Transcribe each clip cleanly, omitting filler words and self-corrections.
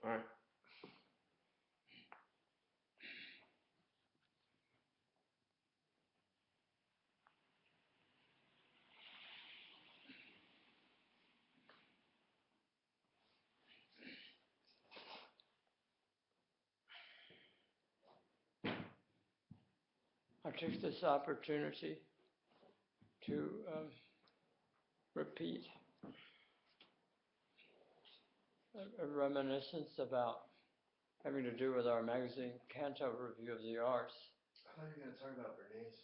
All right. I took this opportunity to repeat a reminiscence about having to do with our magazine, Canto Review of the Arts. I thought you were going to talk about Bernays.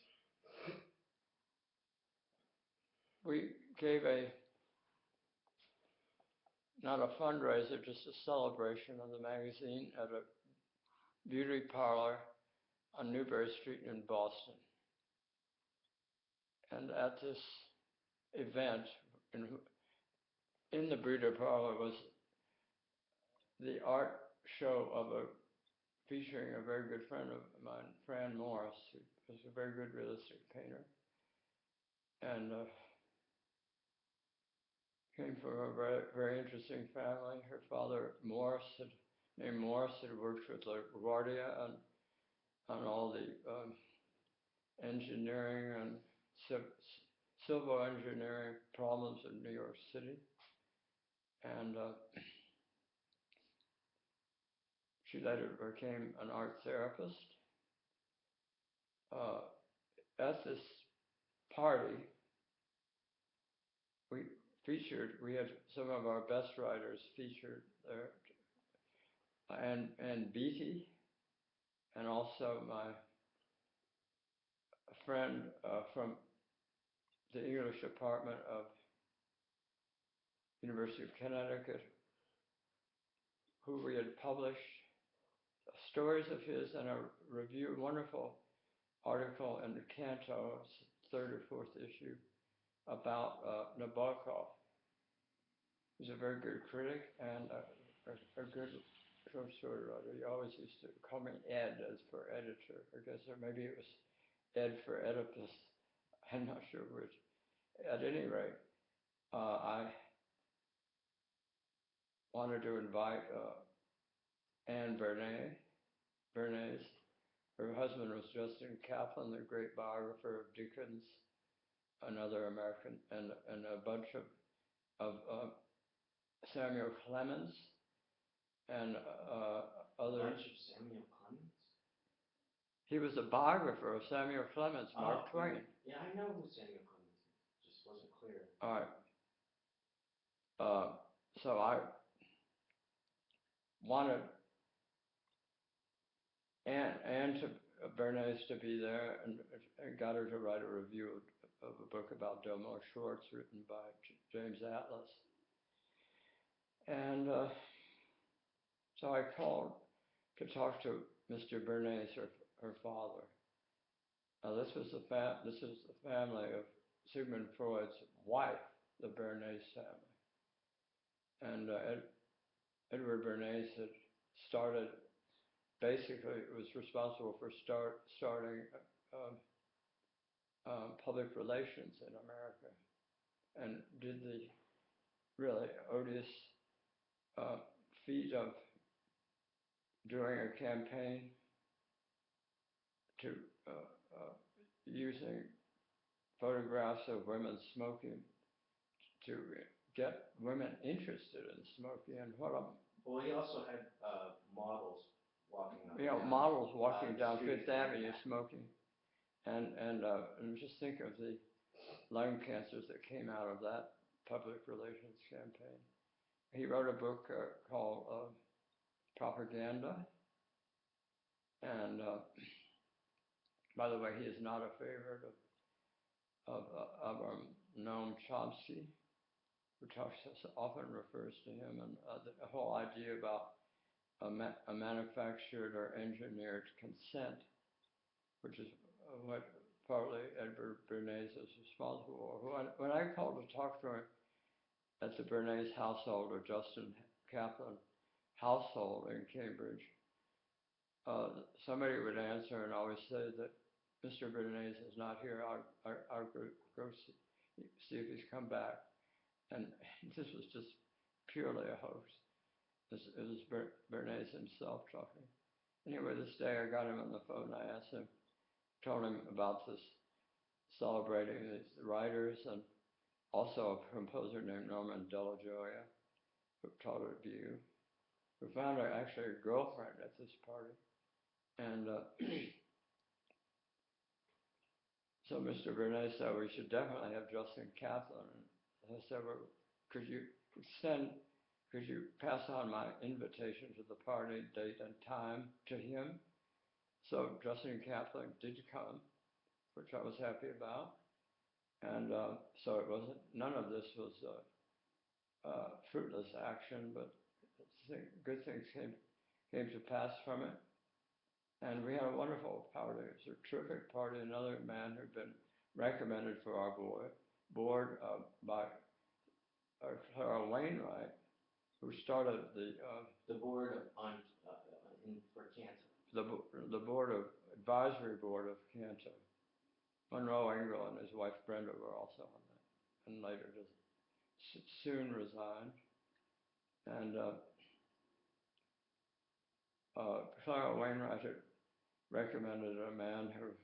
We gave not a fundraiser, just a celebration of the magazine at a beauty parlor on Newbury Street in Boston. And at this event, in the beauty parlor was the art show featuring a very good friend of mine, Fran Morris, who was a very good realistic painter. And came from a very, very interesting family. Her father, named Morris, had worked with LaGuardia on all the engineering and civil engineering problems in New York City. And she later became an art therapist. At this party, we had some of our best writers featured there, and Beatty, and also my friend from the English department of University of Connecticut, who we had published stories of his and a wonderful article in the Canto, third or fourth issue, about Nabokov. He's a very good critic and a good short story writer. He always used to call me Ed as for editor, I guess, or maybe it was Ed for Oedipus. I'm not sure which. At any rate, I wanted to invite Anne Bernays. Her husband was Justin Kaplan, the great biographer of Dickens, another American, and a bunch of Samuel Clemens and other. A bunch of Samuel Clemens? He was a biographer of Samuel Clemens, Mark Twain. Yeah, I know who Samuel Clemens is. Just wasn't clear. All right. So I wanted Anne Bernays to be there, and got her to write a review of a book about Delmore Schwartz written by James Atlas. And so I called to talk to Mr. Bernays, her father. Now this was the family of Sigmund Freud's wife, the Bernays family. And Edward Bernays had started, basically was responsible for starting public relations in America, and did the really odious feat of doing a campaign to using photographs of women smoking to get women interested in smoking. And well, he also had models walking down Fifth Avenue smoking, and just think of the lung cancers that came out of that public relations campaign. He wrote a book called Propaganda, and by the way, he is not a favorite of Noam Chomsky, who often refers to him, and the whole idea about a manufactured or engineered consent, which is what partly Edward Bernays is responsible for. When I called to talk to him at the Bernays household, or Justin Kaplan household in Cambridge, somebody would answer and always say that Mr. Bernays is not here. I'll go see if he's come back. And this was just purely a hoax. It was Bernays himself talking. Anyway, this day I got him on the phone. I asked him, told him about this celebrating these writers and also a composer named Norman Della Gioia, who taught at VU, who found actually a girlfriend at this party. And so Mr. Bernays said we should definitely have Justin Kaplan. And I said, well, could you pass on my invitation to the party, date and time to him? So Justin Kaplan did come, which I was happy about. And so it wasn't, none of this was fruitless action, but good things came to pass from it. And we had a wonderful party. It was a terrific party. Another man who'd been recommended for our board by Clara Wainwright, who started the board for cancer. The board of advisory board of Cantor. Monroe Engel and his wife Brenda were also on that, and later just soon resigned. And Clara Wainwright had recommended a man who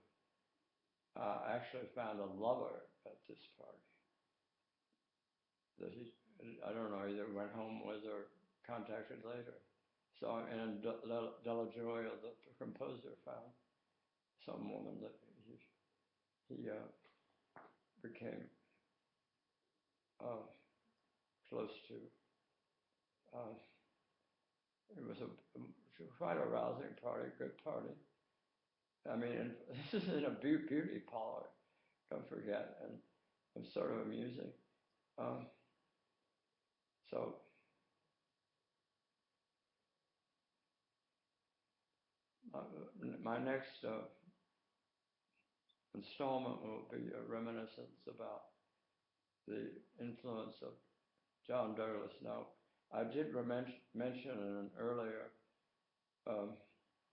actually found a lover at this party. That he, I don't know, either went home with or contacted later. So, and Della Gioia, the composer, found some woman that he became close to. It was quite a rousing party, good party. I mean, this is in a beauty parlor, don't forget, and it was sort of amusing. So my next installment will be a reminiscence about the influence of John Douglas. Now, I did mention in an earlier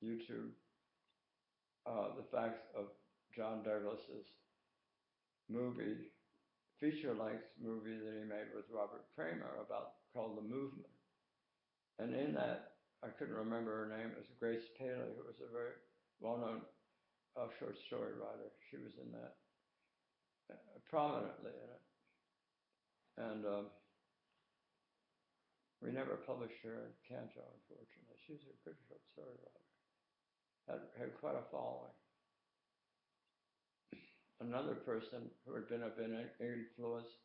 YouTube the fact of John Douglas's movie, feature-length movie that he made with Robert Kramer called The Movement. And in that, I couldn't remember her name, it was Grace Paley, who was a very well-known short story writer. She was in that, prominently in it. And we never published her in Canto, unfortunately. She was a good short story writer. Had quite a following. Another person who had been influenced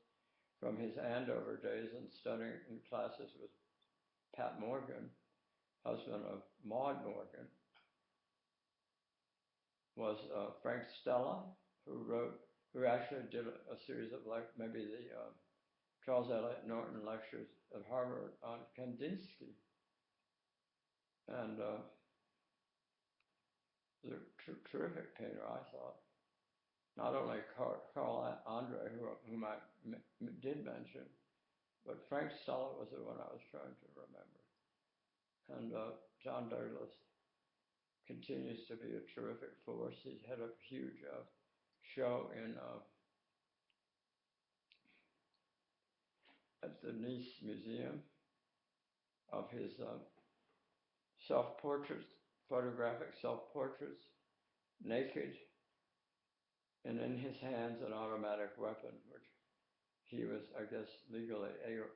from his Andover days and studying in classes with Pat Morgan, husband of Maud Morgan, was Frank Stella, who actually did a series of maybe the Charles Eliot Norton lectures at Harvard on Kandinsky. And the terrific painter, I thought. Not only Carl Andre, whom I did mention, but Frank Stella was the one I was trying to remember. And John Douglas continues to be a terrific force. He had a huge show at the Nice Museum of his self-portraits, photographic self-portraits, naked, and in his hands an automatic weapon, which he was, I guess, legally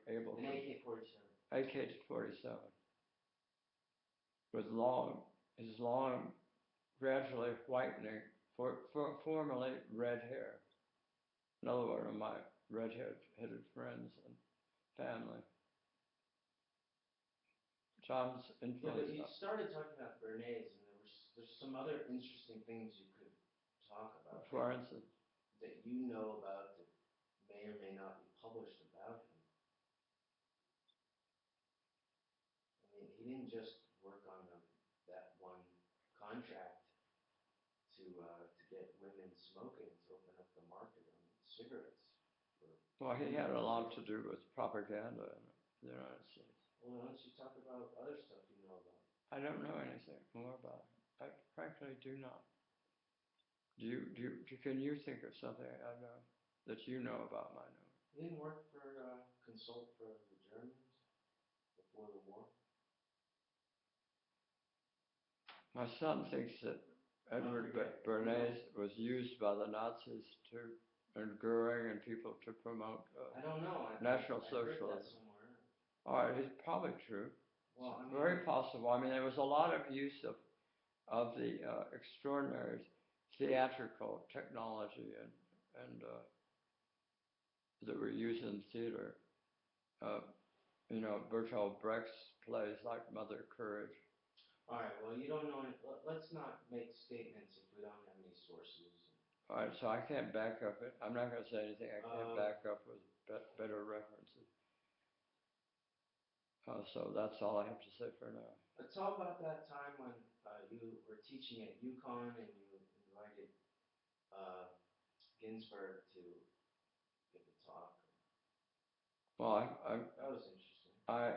able to. An AK-47. With his long, gradually whitening, formerly red hair. Another one of my red-headed friends and family. John's influence. Yeah, but you started talking about Bernays, and there's some other interesting things you could talk about. For instance, that you know about that may or may not be published about him. I mean, he didn't just work on that one contract to get women smoking, to open up the market on cigarettes. Well, he had a lot to do with propaganda in the United States. Well, why don't you talk about other stuff you know about? I don't know anything more about it. I frankly do not. Can you think of something I know that you know about my knowledge? He didn't work consult for the Germans before the war? My son thinks that Edward Bernays was used by the Nazis and Goering and people to promote I don't know. National I heard that Socialism. somewhere. All right, it's probably true. Well, I mean, Very possible. I mean, there was a lot of use of the extraordinary theatrical technology and that were used in theater. You know, Bertolt Brecht's plays like Mother Courage. All right. Well, you don't know. Let's not make statements if we don't have any sources. All right, so I can't back up it. I'm not going to say anything I can't back up with better references. So that's all I have to say for now. Let's talk about that time when you were teaching at UConn and you invited Ginsberg to give a talk. Well, that was interesting. I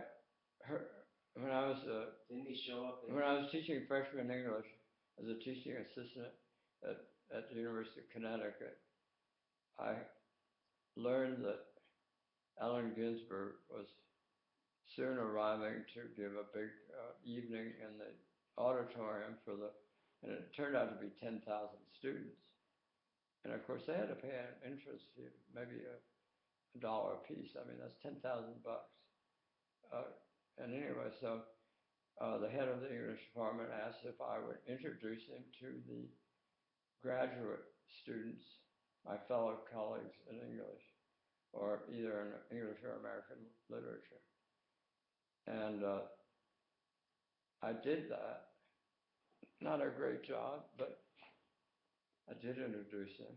heard when I was didn't he show up? When I was teaching freshman English as a teaching assistant at the University of Connecticut, I learned that Allen Ginsberg was soon arriving to give a big evening in the auditorium and it turned out to be 10,000 students. And of course they had to pay an entrance fee, maybe $1 a piece. I mean, that's $10,000 bucks. And anyway, so the head of the English department asked if I would introduce him to the graduate students, my fellow colleagues in English, or either in English or American literature. And I did that. Not a great job, but I did introduce him.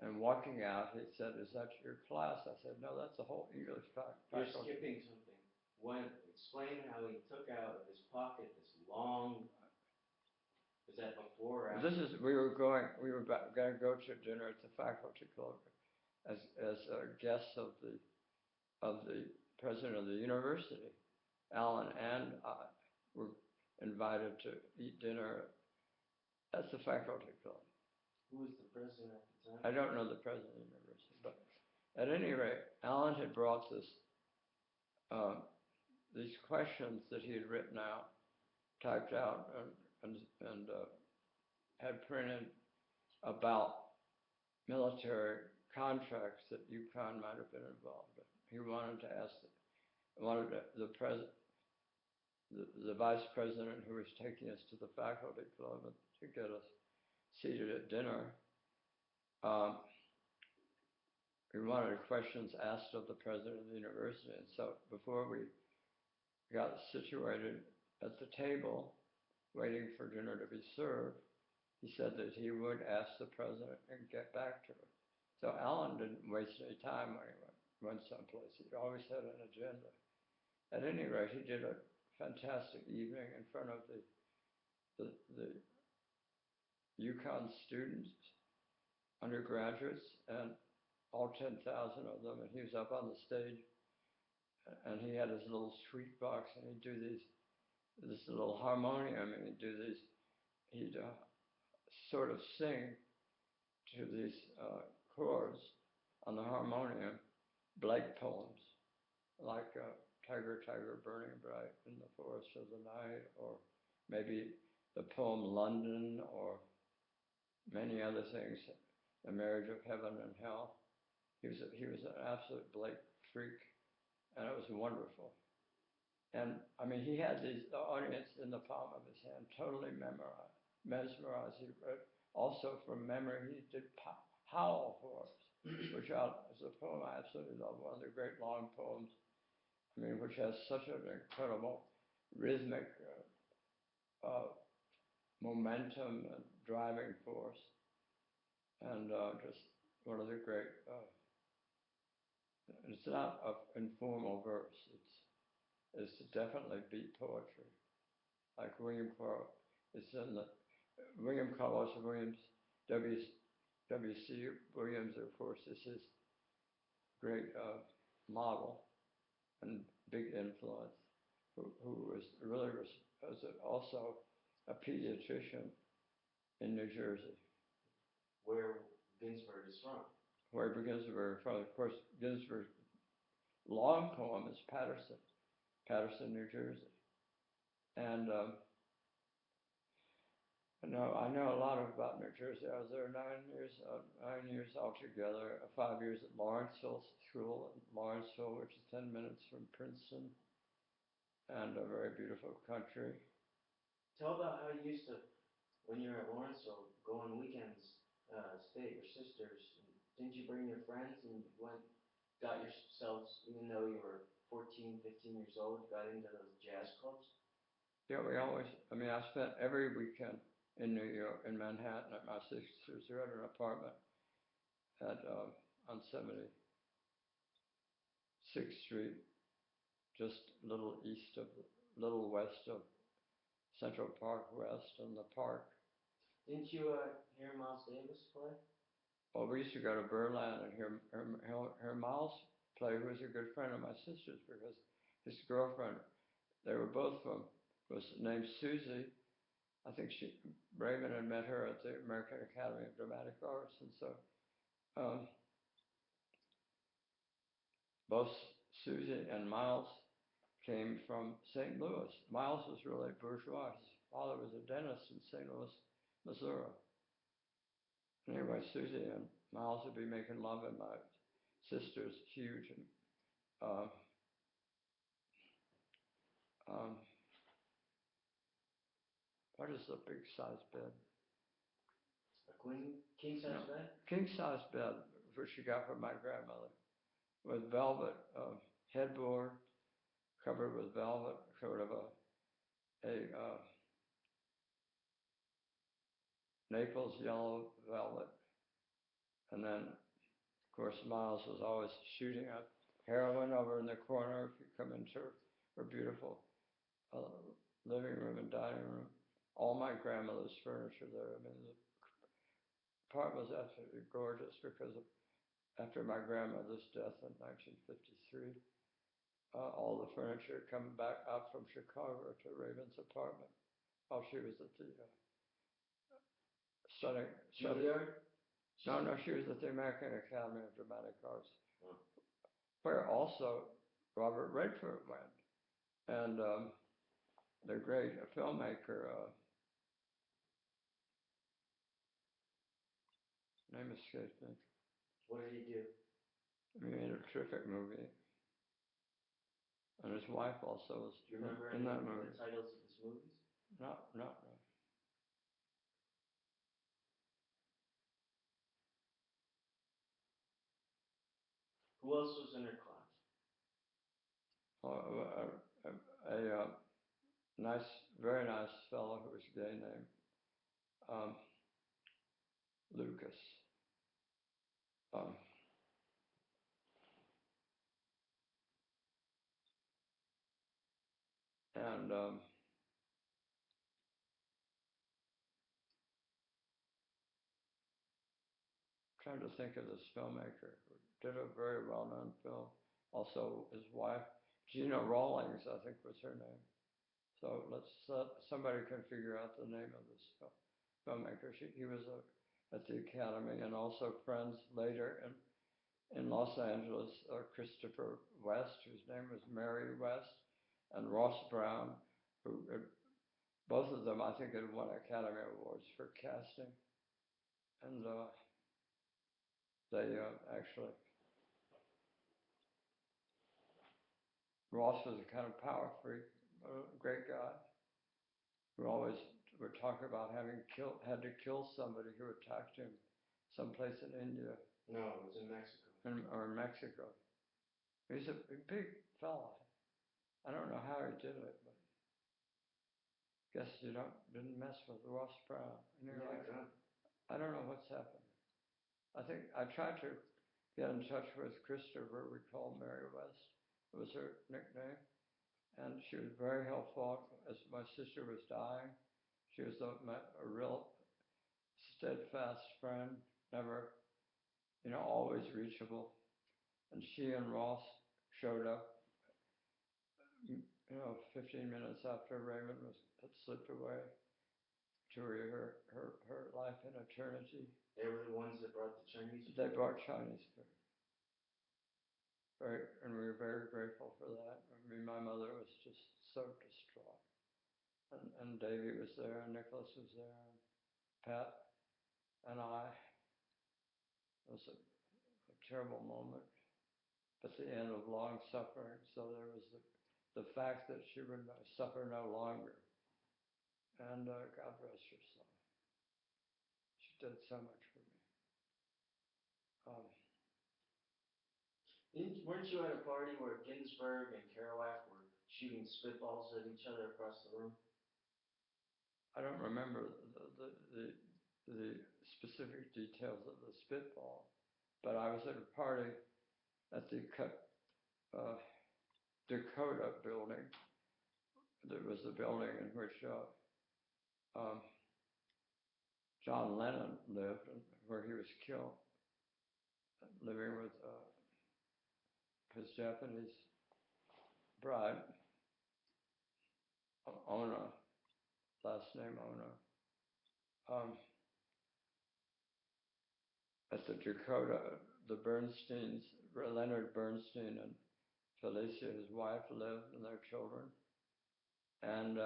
And walking out, he said, "Is that your class?" I said, "No, that's the whole English faculty." You're skipping something. Explain how he took out of his pocket this long. Was that before or after? We were going to go to dinner at the faculty club as guests of the president of the university. Alan and I were invited to eat dinner at the faculty club. Who was the president at the time? I don't know the president of the university, but at any rate, Alan had brought these questions that he had written out, typed out, and had printed about military contracts that UConn might have been involved in. He wanted to ask the vice president who was taking us to the faculty club to get us seated at dinner. We wanted questions asked of the president of the university. And so before we got situated at the table, waiting for dinner to be served, he said that he would ask the president and get back to us. So Alan didn't waste any time when he went someplace. He always had an agenda. At any rate, he did a fantastic evening in front of the UConn students, undergraduates, and all 10,000 of them. And he was up on the stage, and he had his little sweet box, and he'd do this little harmonium, and he'd sort of sing to these chords on the harmonium, Blake poems, like Tiger, Tiger, Burning Bright in the Forest of the Night, or maybe the poem London, or many other things, The Marriage of Heaven and Hell. He was an absolute Blake freak, and it was wonderful. And I mean, he had the audience in the palm of his hand, totally mesmerized. He read also from memory. He did Howl for us, which is a poem I absolutely love, one of the great long poems. I mean, which has such an incredible rhythmic momentum and driving force, and just one of the great. It's not informal verse. It's definitely beat poetry, like William Carlos. It's in the William Carlos Williams, W.C. Williams, of course, is his great model and big influence, who was really was also a pediatrician in New Jersey. Where Ginsberg is from. Where Ginsberg is from. Of course, Ginsberg's long poem is Paterson, New Jersey. And No, I know a lot about New Jersey. I was there 9 years altogether. 5 years at Lawrenceville School in Lawrenceville, which is 10 minutes from Princeton, and a very beautiful country. Tell about how you used to, when you were at Lawrenceville, go on weekends, stay at your sister's. Didn't you bring your friends and you went, got yourselves, even though you were 14, 15 years old, got into those jazz clubs? Yeah, I spent every weekend in New York, in Manhattan, at my sister's. We had an apartment on 76th Street, just a little west of Central Park West and the park. Didn't you hear Miles Davis play? Well, we used to go to Berlin and hear Miles play, who was a good friend of my sister's, because his girlfriend, they were both was named Susie. I think Raymond had met her at the American Academy of Dramatic Arts, and so both Susie and Miles came from St. Louis. Miles was really bourgeois. His father was a dentist in St. Louis, Missouri. Anyway, Susie and Miles would be making love, and my sister's huge. And what is a big size bed? A king size bed? King size bed, which she got from my grandmother, with velvet headboard, covered with velvet, sort of a Naples yellow velvet. And then, of course, Miles was always shooting up heroin over in the corner if you come into her beautiful living room and dining room. All my grandmother's furniture there. I mean, the apartment was absolutely gorgeous because after my grandmother's death in 1953, all the furniture coming back out from Chicago to Raven's apartment while she was at the studying. No, she was at the American Academy of Dramatic Arts, where also Robert Redford went, and the great filmmaker, name escapes me. What did he do? He made a terrific movie, and his wife also was Do you remember in that any of movie. the titles of his movies? No. Who else was in her class? A nice, very nice fellow who was gay named Lucas. And trying to think of this filmmaker who did a very well-known film. Also, his wife, Gina Rawlings, I think was her name. So somebody can figure out the name of this filmmaker. He was at the Academy, and also friends later in Los Angeles, Christopher West, whose name was Mary West, and Ross Brown, who both of them, I think, had won Academy Awards for casting. And they actually, Ross was a kind of power freak, a great guy, who always would talk about had to kill somebody who attacked him someplace in India. No, it was in Mexico. Or in Mexico. He's a big fella. I don't know how he did it, but guess you didn't mess with Ross Brown. Anyway, I don't know what's happened. I think I tried to get in touch with Christopher, we called Mary West. It was her nickname. And she was very helpful as my sister was dying. She was a real steadfast friend, never, always reachable. And she and Ross showed up, 15 minutes after Raymond had slipped away to her life in eternity. They were the ones that brought the Chinese food? They brought Chinese food. And we were very grateful for that. I mean, my mother was just so distraught. And Davy was there, and Nicholas was there. Pat and I. It was a terrible moment at the end of long suffering. So there was the fact that she would suffer no longer. And God rest her soul. She did so much for me. Weren't you at a party where Ginsburg and Kerouac were shooting spitballs at each other across the room? I don't remember the specific details of the spitball, but I was at a party at the Dakota building. There was the building in which John Lennon lived, and where he was killed, living with his Japanese bride, Ona, last name Ona. At the Dakota, the Bernsteins, Leonard Bernstein and Felicia, his wife, lived, and their children. And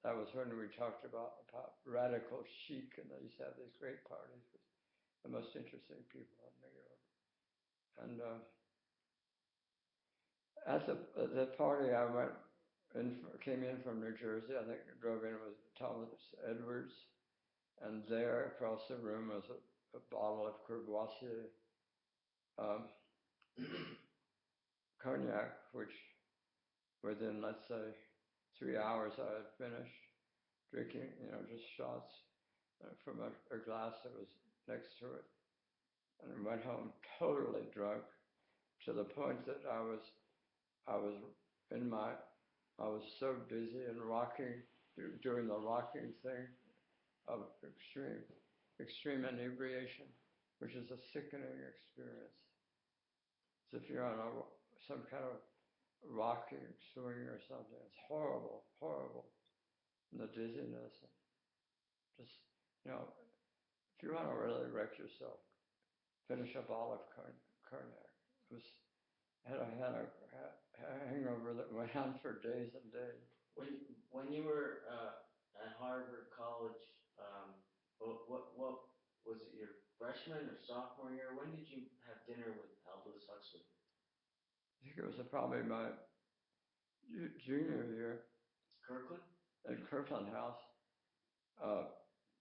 that was when we talked about radical chic, and they used to have these great parties with the most interesting people in New York. And at the party, I came in from New Jersey. I think I drove in with Thomas Edwards, and there across the room was a bottle of Courvoisier cognac, which within, let's say, 3 hours I had finished drinking, just shots from a glass that was next to it. And I went home totally drunk, to the point that I was so busy and rocking, doing the rocking thing of extreme inebriation, which is a sickening experience. It's if you're on some kind of rocking swing or something. It's horrible, horrible. And the dizziness. Just, if you want to really wreck yourself, finish a bottle of cognac. I had a hangover that went on for days and days. When you were at Harvard College, what was it, your freshman or sophomore year? When did you have dinner with Aldous Huxley? I think it was probably my junior year. Kirkland? At Kirkland House.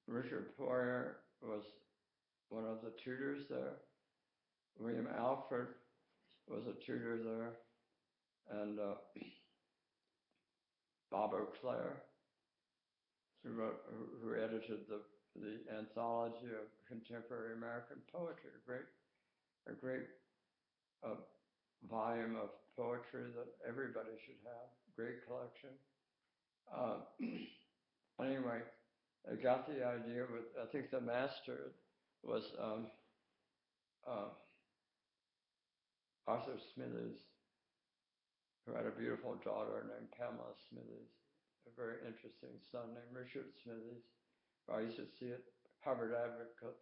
Richard Poirier was one of the tutors there. William Alford was a tutor there. And Bob Auclair, who edited the anthology of contemporary American poetry, a great volume of poetry that everybody should have, great collection. Anyway, I got the idea with, I think the master was Arthur Smithies, who had a beautiful daughter named Pamela Smithies, a very interesting son named Richard Smithies. I used to see at Harvard Advocate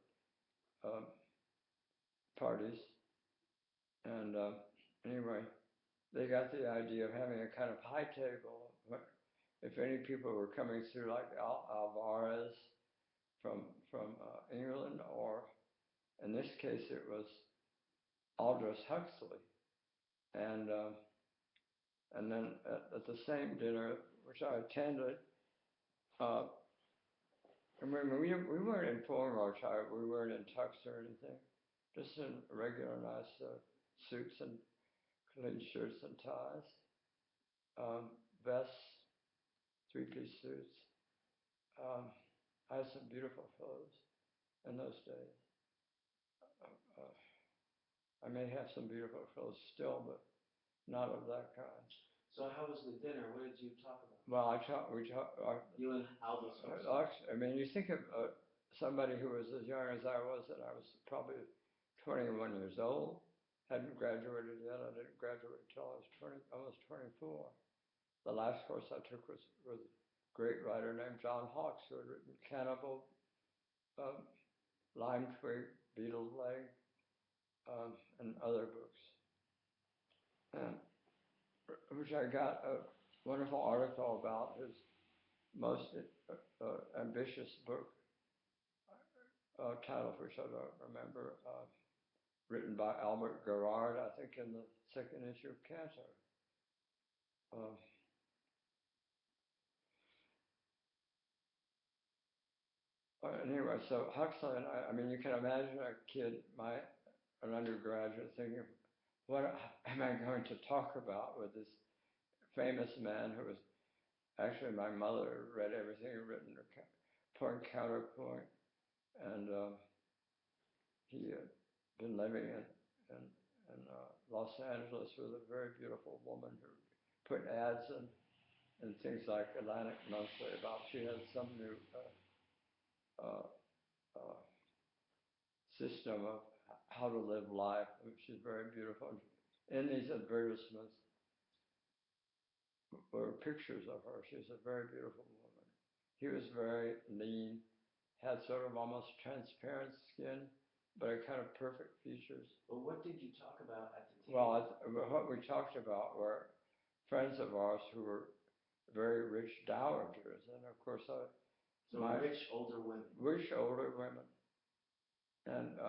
parties. And anyway, they got the idea of having a kind of high table. If any people were coming through, like Alvarez from England, or in this case it was Aldous Huxley. And then at the same dinner, which I attended, we weren't in formal attire, we weren't in tux or anything, just in regular nice suits and clean shirts and ties, vests, three-piece suits. I had some beautiful clothes in those days. I may have some beautiful clothes still, but not of that kind. So how was the dinner? What did you talk about? Well, you and Aldous Huxley. I mean, you think of somebody who was as young as I was, and I was probably 21 years old, hadn't graduated yet. I didn't graduate until I was almost 24. The last course I took was a great writer named John Hawkes, who had written Cannibal, Lime Twig, Beetle Leg, and other books. And which I got a wonderful article about his most ambitious book, title, which I don't remember, written by Albert Gerard, I think, in the second issue of Cantor. Anyway, so Huxley and I mean, you can imagine a kid, an undergraduate, thinking, what am I going to talk about with this famous man who was actually my mother read everything written, point counterpoint, and he had been living in Los Angeles with a very beautiful woman who put ads in things like Atlantic Monthly about she had some new system of how to live life, which is very beautiful. In these advertisements were pictures of her. She's a very beautiful woman. He was very lean, had sort of almost transparent skin, but a kind of perfect features. Well, what did you talk about at the table? Well, what we talked about were friends of ours who were very rich dowagers, and of course, rich older women. Rich older women, and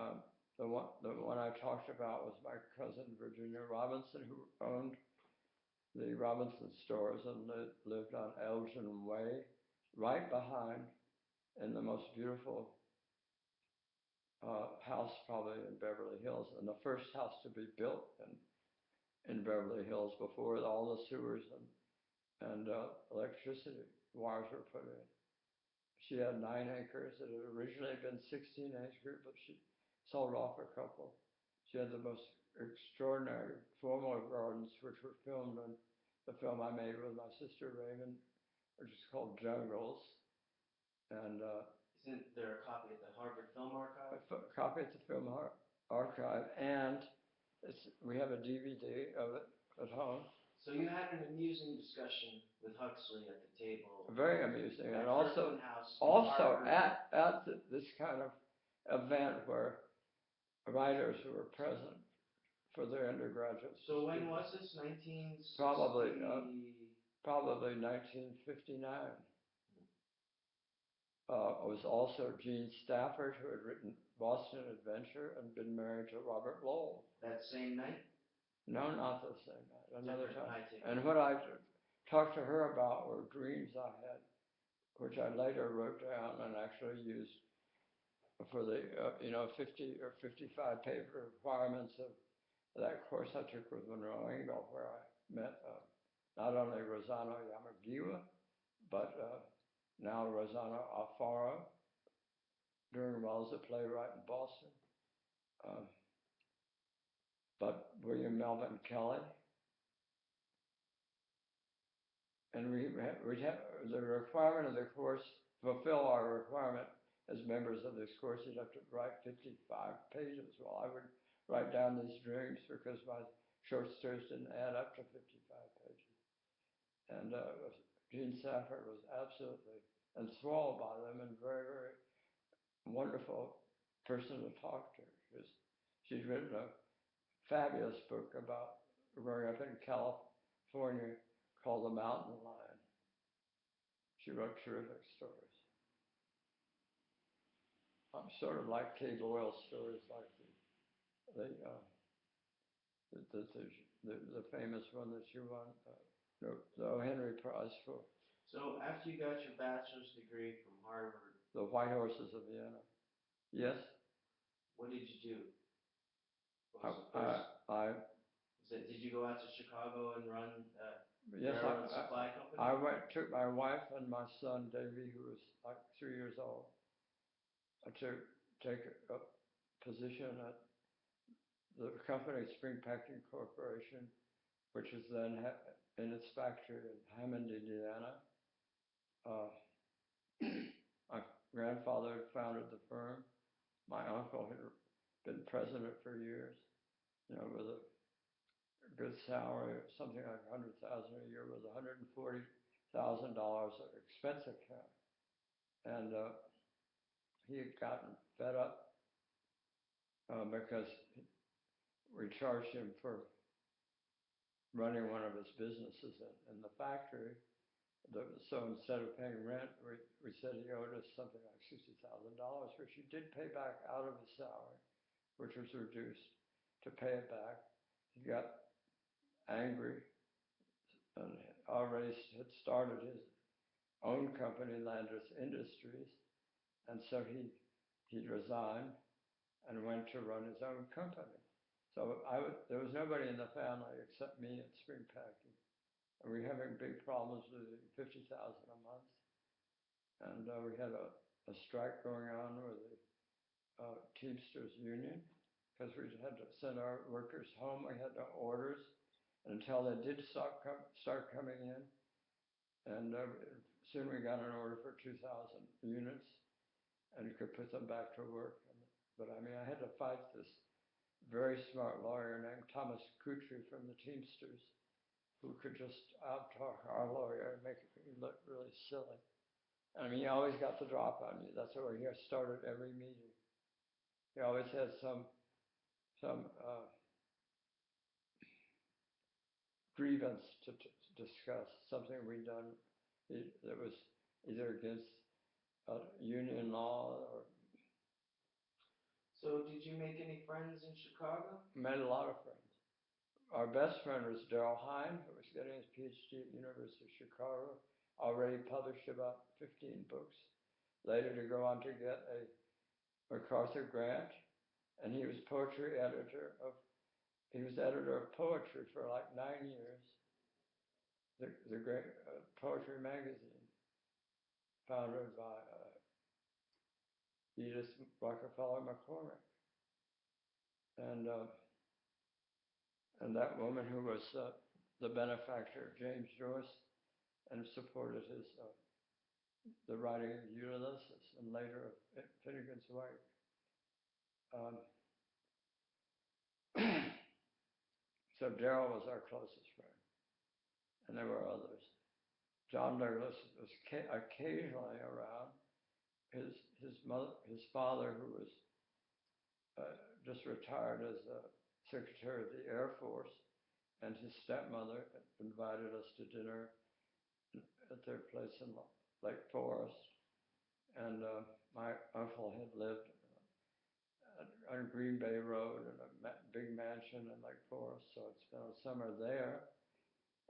the one I talked about was my cousin Virginia Robinson, who owned the Robinson stores and lived on Elgin Way, right behind, in the most beautiful house probably in Beverly Hills, and the first house to be built in Beverly Hills before all the sewers and electricity wires were put in. She had 9 acres. It had originally been 16 acres, but she sold off a couple. She had the most extraordinary formal gardens, which were filmed in the film I made with my sister Raymond, which is called Jungles. And isn't there a copy at the Harvard Film Archive? A copy at the Film Archive, and we have a DVD of it at home. So you had an amusing discussion with Huxley at the table. Very amusing, and also at this kind of event where writers who were present for their undergraduates. So when was this? 1960? Probably 1959. It was also Gene Stafford, who had written Boston Adventure and been married to Robert Lowell. That same night? No, not the same night. Another Different time. night. And what I talked to her about were dreams I had, which I later wrote down and actually used for the 50 or 55 paper requirements of that course I took with Monroe Engel, where I met not only Rosanna Yamagiwa, but now Rosanna Alfaro, doing well as a playwright in Boston, but William Melvin Kelly. And we'd have the requirement of the course, fulfill our requirement as members of this course, you'd have to write 55 pages. Well, I would write down these dreams because my short stories didn't add up to 55 pages. And Gene Stafford was absolutely enthralled by them and very, very wonderful person to talk to. She's written a fabulous book about growing up in California called The Mountain Lion. She wrote terrific stories. Sort of like Kay Doyle's stories, like the famous one that she won the O. Henry Prize for. So after you got your bachelor's degree from Harvard, The White Horses of Vienna. Yes. What did you do? Did you go out to Chicago and run railroad supply company? I took my wife and my son Davey, who was like 3 years old, to take a position at the company Spring Packing Corporation, which was then in its factory in Hammond, Indiana. My grandfather had founded the firm. My uncle had been president for years, with a good salary, something like $100,000 a year, with $140,000 of expense account. And he had gotten fed up because we charged him for running one of his businesses in the factory, So instead of paying rent, we said he owed us something like $60,000, which he did pay back out of his salary, which was reduced to pay it back. He got angry and already had started his own company, Landis Industries, and so he resigned and went to run his own company. So there was nobody in the family except me and Spring Packing. And we were having big problems with $50,000 a month. And we had a strike going on with the Teamsters Union because we had to send our workers home. We had no orders until they did start coming in. And soon we got an order for 2,000 units and you could put them back to work. But I mean, I had to fight this very smart lawyer named Thomas Kutry from the Teamsters, who could just out-talk our lawyer and make it look really silly. I mean, he always got the drop on you. That's where he started every meeting. He always had some grievance to discuss, something we'd done that was either against union law or. So did you make any friends in Chicago? Made a lot of friends. Our best friend was Darrell Hine, who was getting his PhD at the University of Chicago, already published about 15 books, later to go on to get a MacArthur grant, and he was editor of poetry for like 9 years, the great poetry magazine, founded by Edith Rockefeller McCormick. And that woman who was the benefactor of James Joyce and supported the writing of Ulysses and later of Finnegan's Wake. So Darrell was our closest friend, and there were others. John Douglas was occasionally around. His father, who was just retired as a Secretary of the Air Force, and his stepmother invited us to dinner at their place in Lake Forest. And my uncle had lived on Green Bay Road in a big mansion in Lake Forest, so I'd spent a summer there.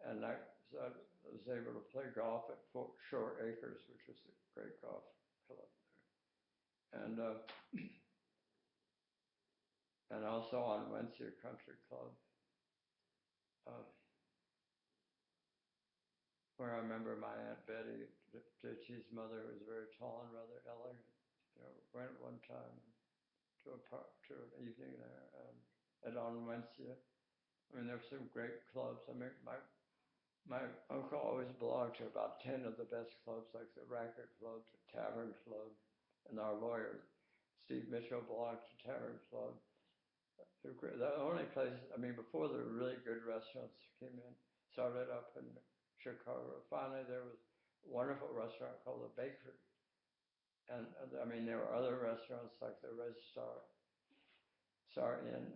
And I was able to play golf at Shore Acres, which was a great golf club there. And also on Wensia Country Club, where I remember my Aunt Betty, JT's mother, who was very tall and rather elegant, went one time to an evening there at on Wensia. I mean, there were some great clubs. I mean, my uncle always belonged to about 10 of the best clubs, like the Racket Club, the Tavern Club, and our lawyer, Steve Mitchell, belonged to Tavern Club. The only place, I mean, before the really good restaurants came in, started up in Chicago. Finally, there was a wonderful restaurant called The Bakery. And I mean, there were other restaurants like the Red Star Inn,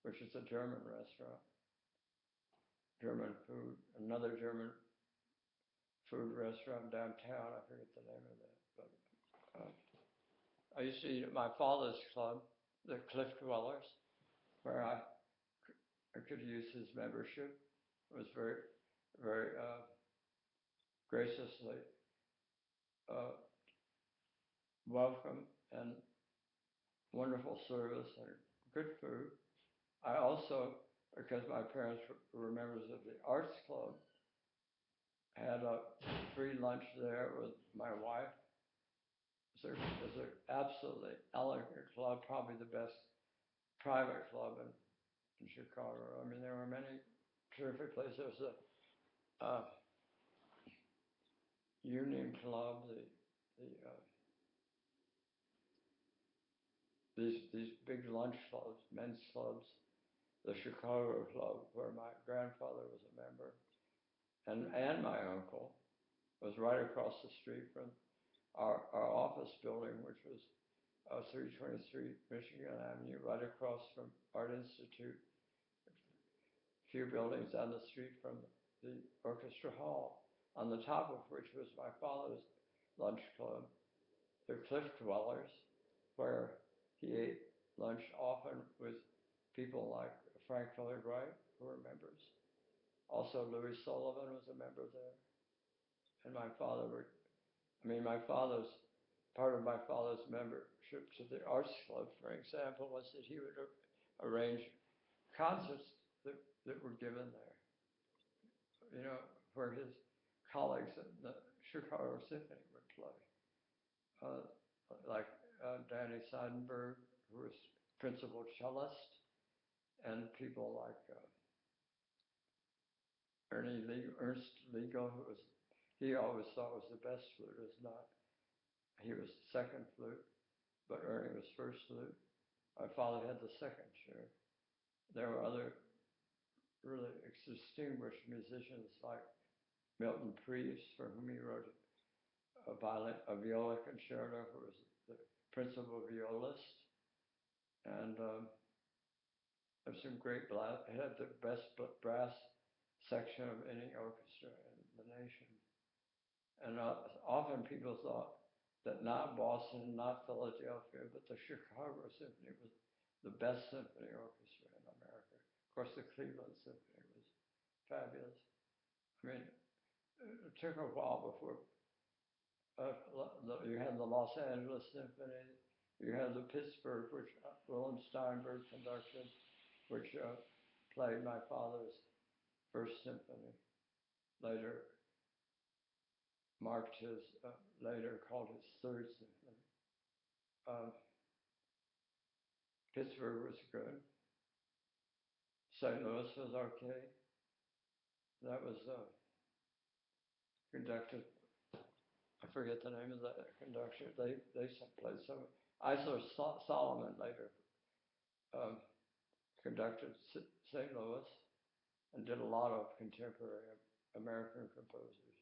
which is a German restaurant, German food, another German food restaurant downtown. I forget the name of that. But I used to eat at my father's club, the Cliff Dwellers, where I could use his membership. It was very, very graciously welcome and wonderful service and good food. I also, because my parents were members of the Arts Club, had a free lunch there with my wife. It was an absolutely elegant club, probably the best private club in Chicago. I mean, there were many terrific places. There was a Union Club, these big lunch clubs, men's clubs, the Chicago Club, where my grandfather was a member, and my uncle was right across the street from our office building, which was 323 Michigan Avenue, right across from Art Institute, a few buildings down the street from the Orchestra Hall. on the top of which was my father's lunch club, the Cliff Dwellers, where he ate lunch often with people like Frank Lloyd Wright, who were members. Also, Louis Sullivan was a member there. And my father would, part of my father's membership to the Arts Club, for example, was that he would arrange concerts that were given there, where his colleagues at the Chicago Symphony would play. Like Danny Seidenberg, who was principal cellist, and people like Ernst Liegel, he always thought was the best flutist. He was second flute, but Ernie was first flute. My father had the second chair. There were other really distinguished musicians like Milton Priest, for whom he wrote a viola concerto, who was the principal violist, and there's some great brass. It had the best brass section of any orchestra in the nation. And often people thought that not Boston, not Philadelphia, but the Chicago Symphony was the best symphony orchestra in America. Of course, the Cleveland Symphony was fabulous. I mean, it took a while before you had the Los Angeles Symphony, you had the Pittsburgh, which Willem Steinberg conducted, which played my father's first symphony. Later called his third symphony. Pittsburgh was good. St. Louis was okay. That was conducted. I forget the name of the conductor. They played some. Isler Solomon later conducted St. Louis and did a lot of contemporary American composers.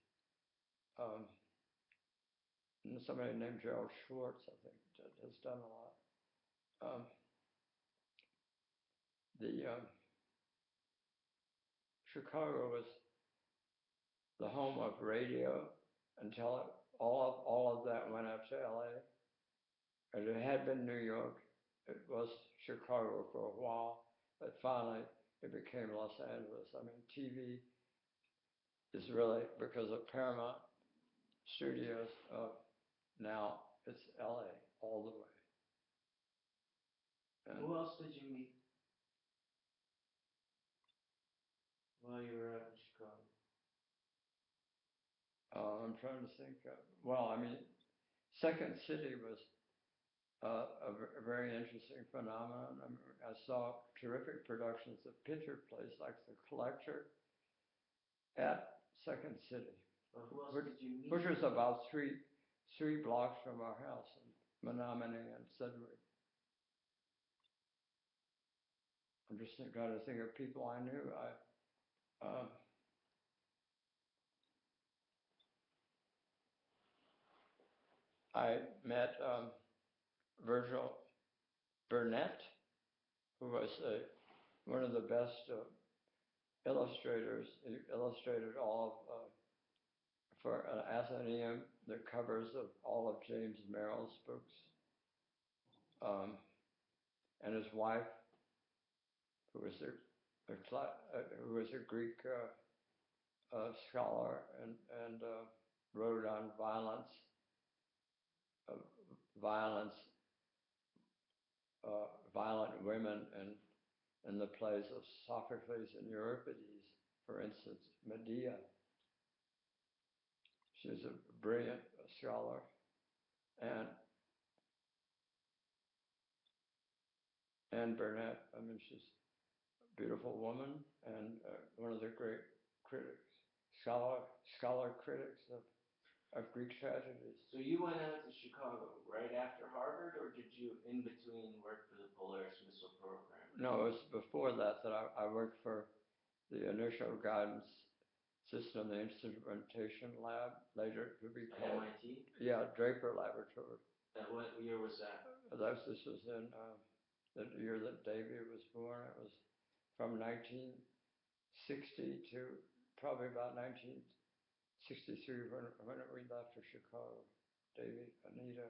And somebody named Gerald Schwartz, I think, has done a lot. Chicago was the home of radio until all of that went up to LA. And it had been New York. It was Chicago for a while, but finally it became Los Angeles. I mean, TV is really, because of Paramount Studios, now it's LA all the way. And who else did you meet while you were out in Chicago? I'm trying to think. Second City was a very interesting phenomenon. I mean, I saw terrific productions of picture plays like The Collector at Second City, Who else did you meet? which was about three blocks from our house in Menominee and Sedgwick. I'm just trying to think of people I knew. I met Virgil Burnett, who was one of the best illustrators. He illustrated all of, for Athenaeum, the covers of all of James Merrill's books. And his wife, who was a Greek scholar and wrote on violent women in the plays of Sophocles and Euripides, for instance, Medea. She was a brilliant scholar, and Anne Burnett, I mean, she's a beautiful woman and one of the great critics, scholar critics of Greek tragedies. So you went out to Chicago right after Harvard, or did you in between work for the Polaris Missile Program? No, it was before that I worked for the Inertial Guidance System, the Instrumentation Lab, later to be called MIT? Yeah, Draper Laboratory. What year was that? This was in the year that Davy was born. It was from 1960 to probably about 19 '63 when we left for Chicago, Davy, Anita,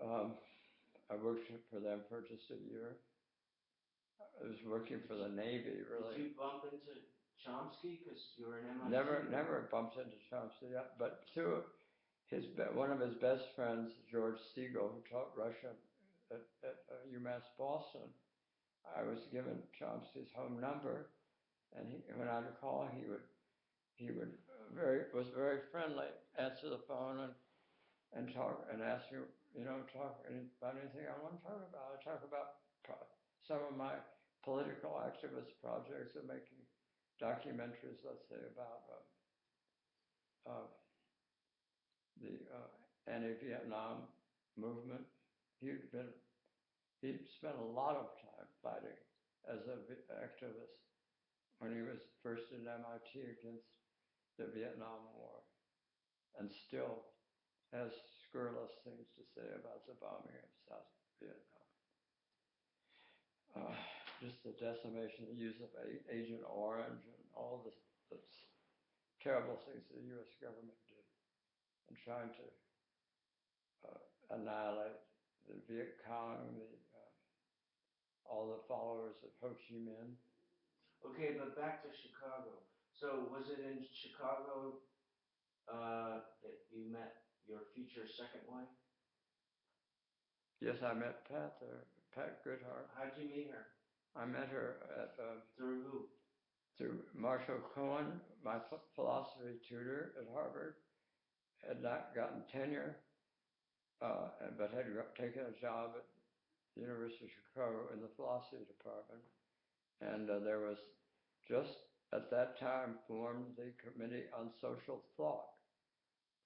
and I worked for them for just a year. I was working for the Navy, really. Did you bump into Chomsky because you were in MIT? Never bumped into Chomsky yet, but through one of his best friends, George Siegel, who taught Russian at UMass Boston, I was given Chomsky's home number, and when I'd call, he was very friendly, answer the phone and talk and ask me, talk about anything I want to talk about. I talk about some of my political activist projects of making documentaries, let's say, about the anti-Vietnam movement. He'd spent a lot of time fighting as an activist when he was first in MIT against the Vietnam War, and still has scurrilous things to say about the bombing of South Vietnam. Just the decimation, the use of Agent Orange, and all the terrible things the U.S. government did in trying to annihilate the Viet Cong, all the followers of Ho Chi Minh. Okay, but back to Chicago. So was it in Chicago that you met your future second wife? Yes, I met Pat there, Pat Goodhart. How'd you meet her? I met her at Through who? Through Marshall Cohen, my philosophy tutor at Harvard. Had not gotten tenure, but had taken a job at the University of Chicago in the philosophy department. And there was just at that time formed the Committee on Social Thought,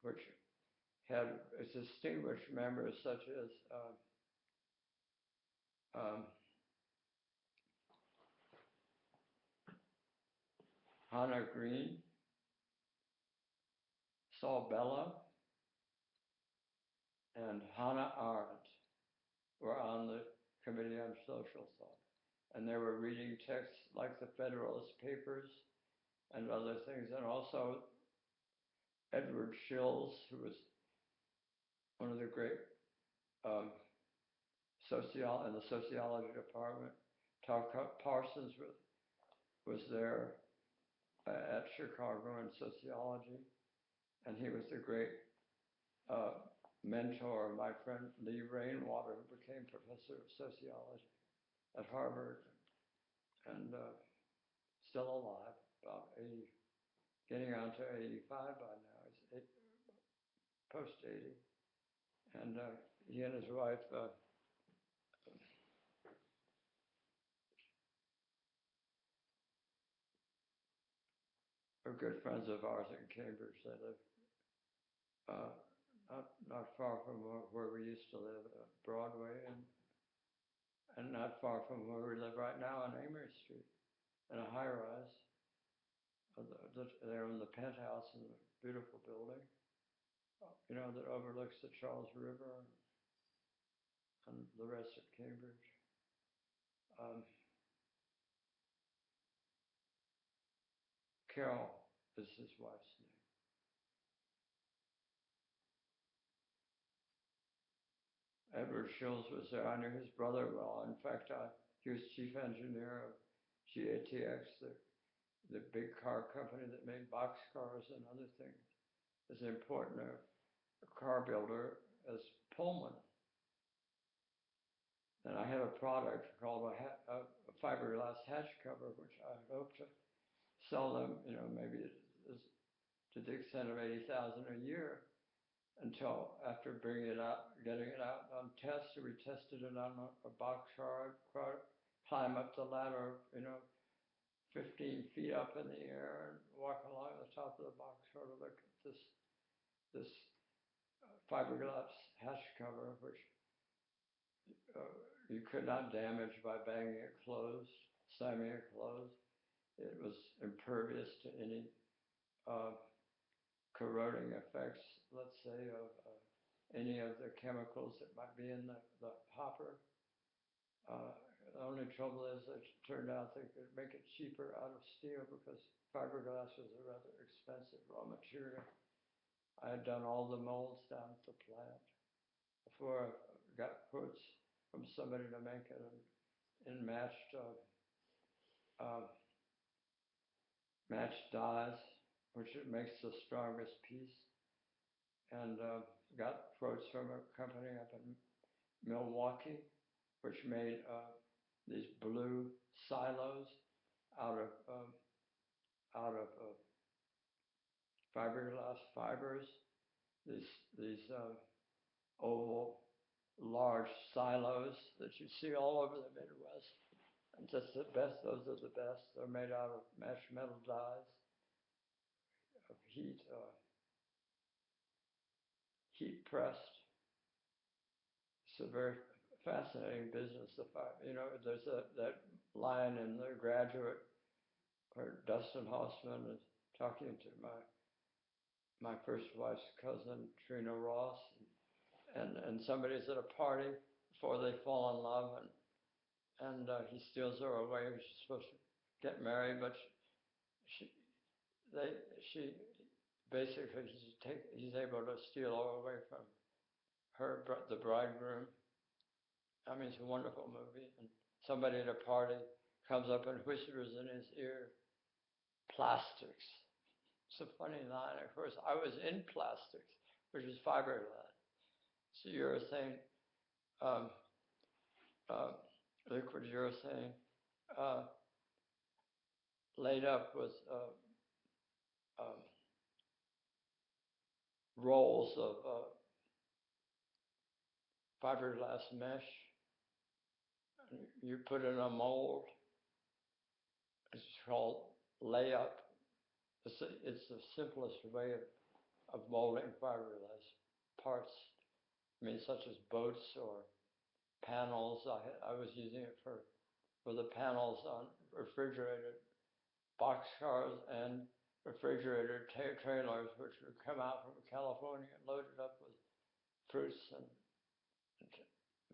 which had distinguished members such as Hannah Green, Saul Bellow, and Hannah Arendt were on the Committee on Social Thought. And they were reading texts like the Federalist Papers and other things, and also Edward Shills, who was one of the great in the sociology department. Talcott Parsons was there at Chicago in sociology, and he was the great mentor of my friend Lee Rainwater, who became professor of sociology at Harvard, and still alive, about 80, getting on to 85 by now. He's post 80, and he and his wife are good friends of ours in Cambridge. They live not far from where we used to live, Broadway, and not far from where we live right now on Amory Street, in a high-rise. They're in the penthouse in a beautiful building, that overlooks the Charles River and the rest of Cambridge. Carol is his wife's name. Edward Shills was there. I knew his brother well. In fact, he was chief engineer of GATX, the big car company that made boxcars and other things. As important a car builder as Pullman. And I had a product called a fiberglass hatch cover, which I hope to sell them, maybe to the extent of 80,000 a year, until after bringing it out, getting it out on test, we tested it on a boxcar. I'd climb up the ladder, 15 feet up in the air and walk along the top of the boxcar to look at this fiberglass hatch cover, which you could not damage by banging it closed, slamming it closed. It was impervious to any corroding effects, let's say, of any of the chemicals that might be in the hopper. The only trouble is it turned out they could make it cheaper out of steel because fiberglass was a rather expensive raw material. I had done all the molds down at the plant before I got quotes from somebody to make it in matched dies, which it makes the strongest piece, and got quotes from a company up in Milwaukee, which made these blue silos out of fiberglass fibers. These oval, large silos that you see all over the Midwest. And just the best. Those are the best. They're made out of meshed metal dies of heat pressed. It's a very fascinating business. There's that line in The Graduate where Dustin Hoffman is talking to my first wife's cousin, Trina Ross, and somebody's at a party before they fall in love, and he steals her away. She's supposed to get married, but he's able to steal her away from the bridegroom. I mean, it's a wonderful movie. And somebody at a party comes up and whispers in his ear, "Plastics." It's a funny line. Of course, I was in plastics, which is fiberglass. So urethane, liquid urethane, laid up with rolls of fiberglass mesh. You put in a mold. It's called layup. It's the simplest way of molding fiberglass parts. I mean, such as boats or panels. I was using it for the panels on refrigerated boxcars and refrigerated trailers, which would come out from California loaded up with fruits and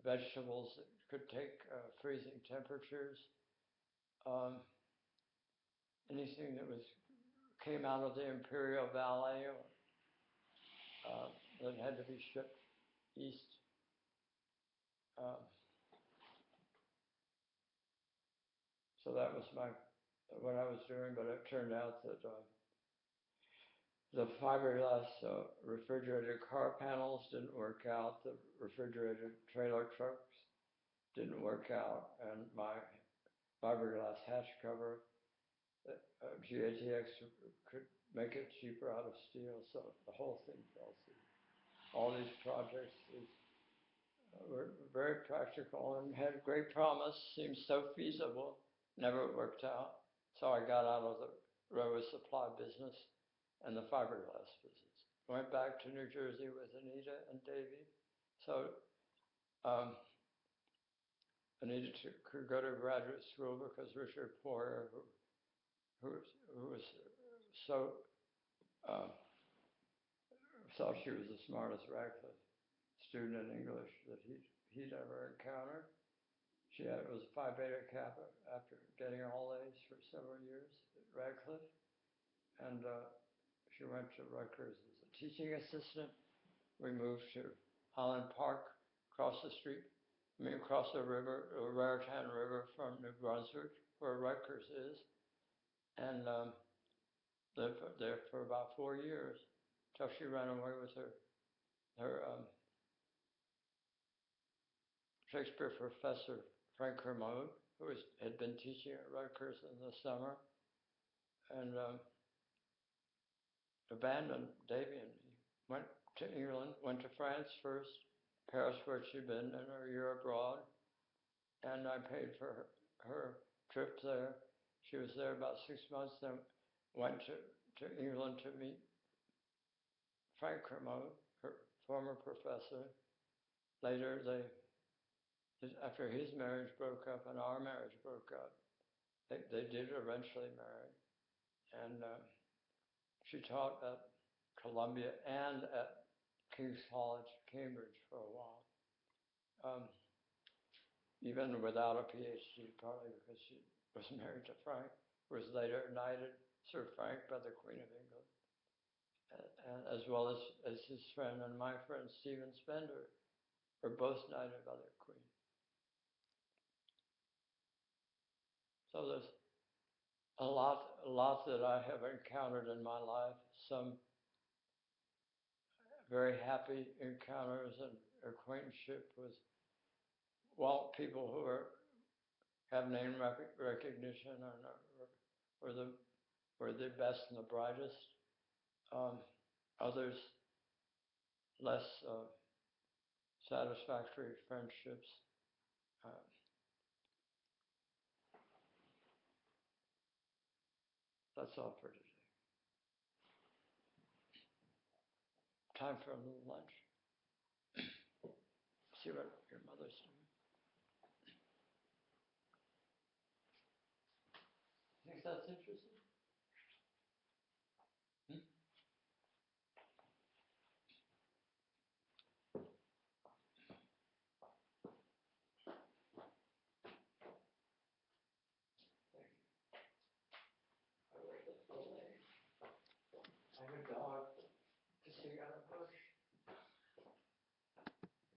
vegetables that could take freezing temperatures. Anything that came out of the Imperial Valley or that had to be shipped east. So that was what I was doing, but it turned out that the fiberglass refrigerated car panels didn't work out. The refrigerated trailer trucks didn't work out, and my fiberglass hatch cover, GATX could make it cheaper out of steel, so the whole thing fell through. All these projects were very practical and had great promise, seemed so feasible, never worked out. So I got out of the railway supply business and the fiberglass business. Went back to New Jersey with Anita and Davy. So Anita could go to graduate school because Richard Poyer, who was so thought she was the smartest Radcliffe student in English that he'd ever encountered. She was a Phi Beta Kappa after getting all A's for several years at Radcliffe, and she went to Rutgers as a teaching assistant. We moved to Highland Park, across the river, the Raritan River from New Brunswick, where Rutgers is, and lived there for about 4 years till she ran away with her Shakespeare professor, Frank Kermode, who had been teaching at Rutgers in the summer, and abandoned Davy and me. Went to England, went to France first, Paris where she'd been in her year abroad, and I paid for her trip there. She was there about 6 months, then went to England to meet Frank Kermode, her former professor. Later, after his marriage broke up and our marriage broke up, they did eventually marry. And she taught at Columbia and at King's College, Cambridge for a while. even without a PhD, probably because she was married to Frank, was later knighted Sir Frank by the Queen of England, and as well as his friend and my friend Stephen Spender were both knighted by the Queen. So there's a lot that I have encountered in my life, some very happy encounters and acquaintanceship with people who have name recognition and were the best and the brightest. Others less satisfactory friendships. That's all for today. Time for a little lunch. See what your mother's doing. Think that's interesting?